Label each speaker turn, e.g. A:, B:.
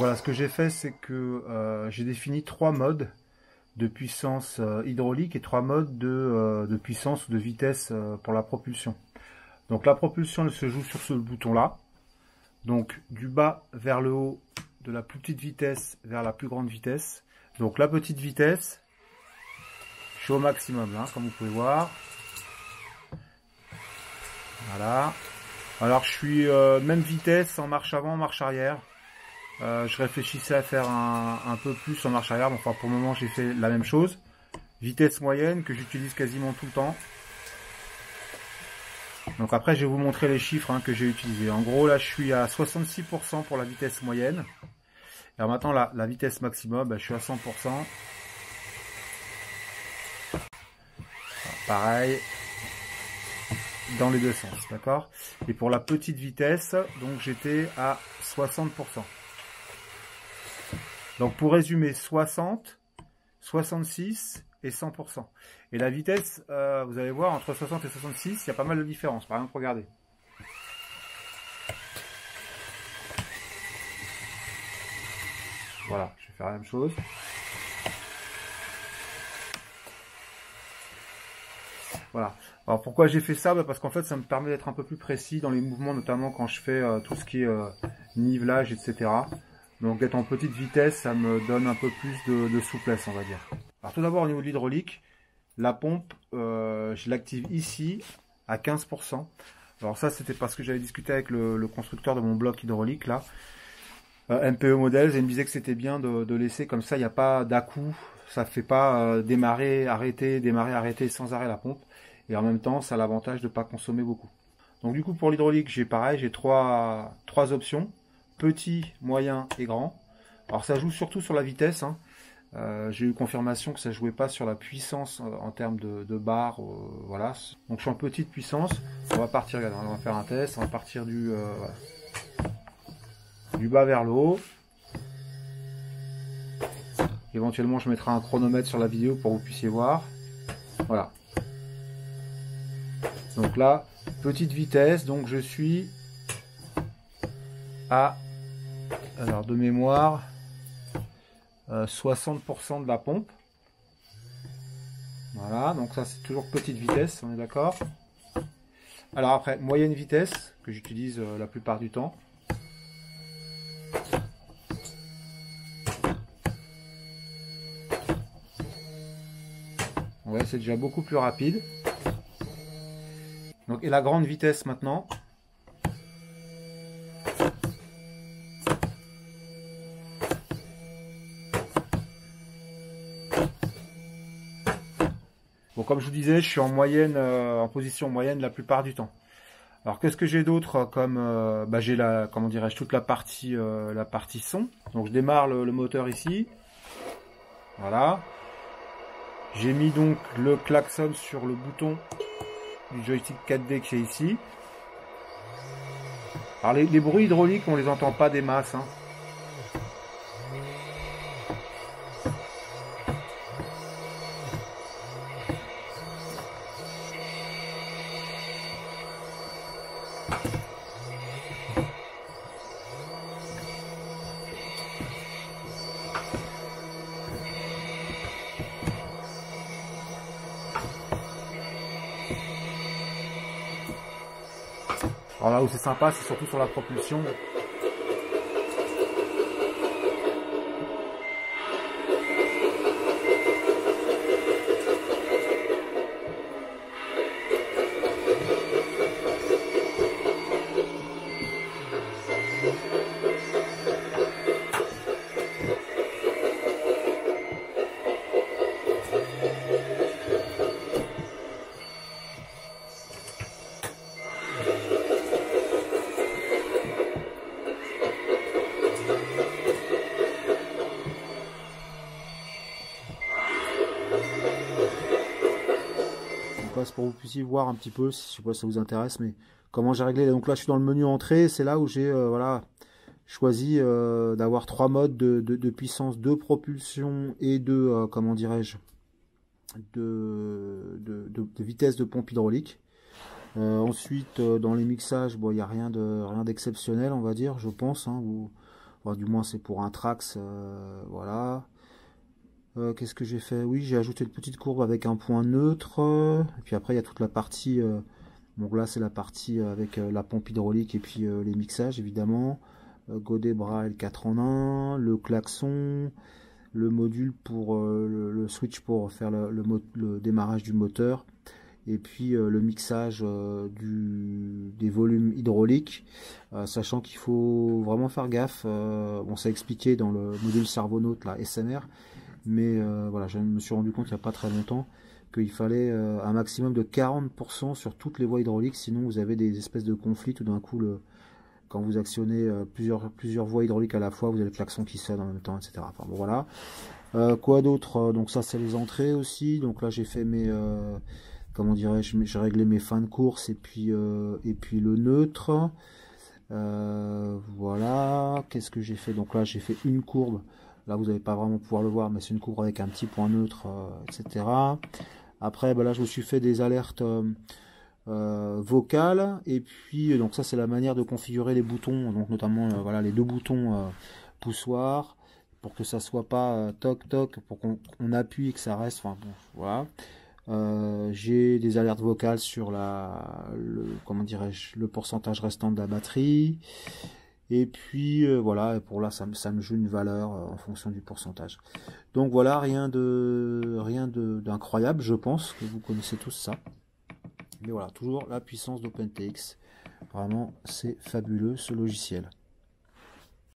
A: voilà, ce que j'ai fait, c'est que j'ai défini 3 modes de puissance hydraulique et 3 modes de puissance ou de vitesse pour la propulsion. Donc la propulsion, elle se joue sur ce bouton-là. Donc du bas vers le haut, de la plus petite vitesse vers la plus grande vitesse. Donc la petite vitesse, je suis au maximum, hein, comme vous pouvez voir. Voilà. Alors je suis même vitesse en marche avant, en marche arrière. Je réfléchissais à faire un peu plus en marche arrière, mais enfin pour le moment j'ai fait la même chose. Vitesse moyenne que j'utilise quasiment tout le temps. Donc après je vais vous montrer les chiffres que j'ai utilisés. En gros là je suis à 66% pour la vitesse moyenne. Et alors maintenant la vitesse maximum, je suis à 100%. Alors, pareil, dans les deux sens, d'accord. Et pour la petite vitesse, donc j'étais à 60%. Donc pour résumer, 60, 66 et 100%. Et la vitesse, vous allez voir, entre 60 et 66, il y a pas mal de différences. Par exemple, regardez. Voilà, je vais faire la même chose. Voilà. Alors pourquoi j'ai fait ça? Parce qu'en fait, ça me permet d'être un peu plus précis dans les mouvements, notamment quand je fais tout ce qui est nivelage, etc. Donc d'être en petite vitesse, ça me donne un peu plus de souplesse, on va dire. Alors tout d'abord, au niveau de l'hydraulique, la pompe, je l'active ici à 15%. Alors ça, c'était parce que j'avais discuté avec le constructeur de mon bloc hydraulique, là, MPE Models, et il me disait que c'était bien de laisser comme ça, il n'y a pas d'à-coup, ça ne fait pas démarrer, arrêter sans arrêt la pompe. Et en même temps, ça a l'avantage de ne pas consommer beaucoup. Donc du coup, pour l'hydraulique, j'ai pareil, j'ai trois options. Petit, moyen et grand. Alors ça joue surtout sur la vitesse. J'ai eu confirmation que ça ne jouait pas sur la puissance en termes de barre. Voilà. Donc je suis en petite puissance. On va partir, regardez, on va faire un test. On va partir du bas vers le haut. Éventuellement, je mettrai un chronomètre sur la vidéo pour que vous puissiez voir. Voilà. Donc là, petite vitesse, donc je suis à, alors de mémoire, 60% de la pompe. Voilà, donc ça c'est toujours petite vitesse, on est d'accord. Alors après, moyenne vitesse, que j'utilise la plupart du temps. Ouais, c'est déjà beaucoup plus rapide. Donc, et la grande vitesse maintenant. Bon, comme je vous disais, je suis en moyenne, en position moyenne la plupart du temps. Alors, qu'est-ce que j'ai d'autre comme j'ai comment dirais-je, toute la partie son. Donc, je démarre le moteur ici. Voilà. J'ai mis donc le klaxon sur le bouton du joystick 4D qui est ici. Alors les bruits hydrauliques, on les entend pas des masses. Alors là où c'est sympa, c'est surtout sur la propulsion. Pour que vous puissiez voir un petit peu, je sais pas si ça vous intéresse, mais comment j'ai réglé. Donc là, je suis dans le menu entrée, c'est là où j'ai voilà, choisi d'avoir 3 modes de puissance, de propulsion et de comment dirais-je, de vitesse de pompe hydraulique. Ensuite, dans les mixages, bon, il n'y a rien d'exceptionnel, on va dire, je pense.
B: du moins c'est pour un Trax, voilà. Qu'est-ce que j'ai fait? Oui, j'ai ajouté une petite courbe avec un point neutre. Et puis après, il y a toute la partie. Donc là, c'est la partie avec la pompe hydraulique et puis les mixages, évidemment. Godet Braille 4 en 1, le klaxon, le module pour le switch pour faire le démarrage du moteur. Et puis le mixage des volumes hydrauliques, sachant qu'il faut vraiment faire gaffe. Bon, ça a expliqué dans le module Servonaute, la SMR. Mais voilà, je me suis rendu compte il n'y a pas très longtemps qu'il fallait un maximum de 40% sur toutes les voies hydrauliques, sinon vous avez des espèces de conflits. Tout d'un coup, quand vous actionnez plusieurs voies hydrauliques à la fois, vous avez le klaxon qui sonne en même temps, etc. Enfin bon, voilà. Quoi d'autre? Donc ça, c'est les entrées aussi. Donc là, j'ai fait mes... comment dirais-je? J'ai réglé mes fins de course et puis le neutre. Voilà. Qu'est-ce que j'ai fait? Donc là, j'ai fait une courbe. Là, vous n'allez pas vraiment pouvoir le voir, mais c'est une courbe avec un petit point neutre, etc. Après, bah là, je me suis fait des alertes vocales. Et puis, donc ça, c'est la manière de configurer les boutons. Donc notamment, voilà, les deux boutons poussoir, pour que ça soit pas toc toc, pour qu'on appuie et que ça reste. Enfin, bon, voilà. J'ai des alertes vocales sur comment dirais-je, le pourcentage restant de la batterie. Et puis voilà, pour là ça me joue une valeur en fonction du pourcentage. Donc voilà, rien d'incroyable, je pense que vous connaissez tous ça. Mais voilà, toujours la puissance d'OpenTX. Vraiment, c'est fabuleux ce logiciel.